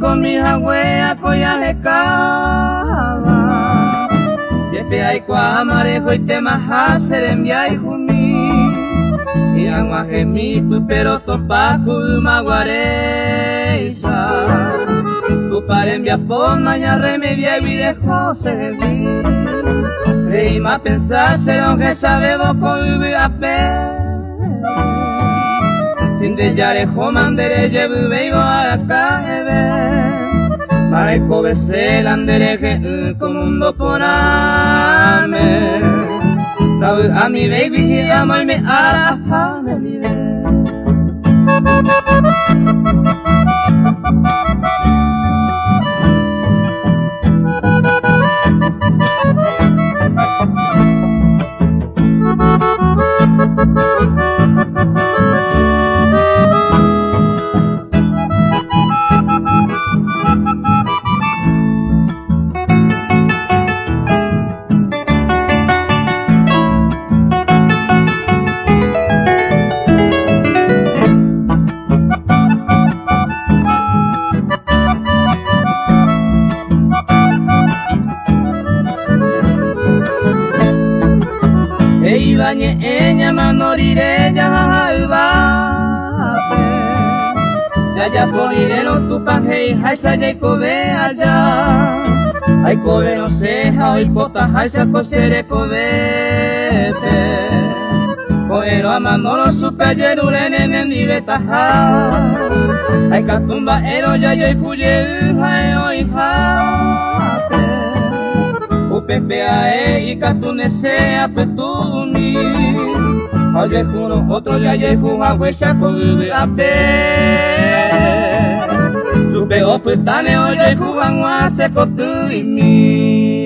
con mi jagüea koyajekaba yepe aikua marejo y tema serembia y jumi y anguaje pero topaku maguareisa tu parembia pon maña remedia y videjo se vi reima pensar será que sabe boco y a sin de yarejo mandere lleve veivo a la calle Mareko besel andereje como un doponame Tabu a mi baby y amo y me araja me vive Ibañe eña manorire ya halvape ya ponire no tu paje haisa ya kobe allá ay kobe no seja hoy pota haisa kosere kobe koero amanoro supe yerurene nemi betaja ay katumba ero ya yo kuye hai oi hape Upepeae y catunese a petuni Oye uno otro ya llego a huecha por a pe Supe opetane oye juan wa se cotu y mi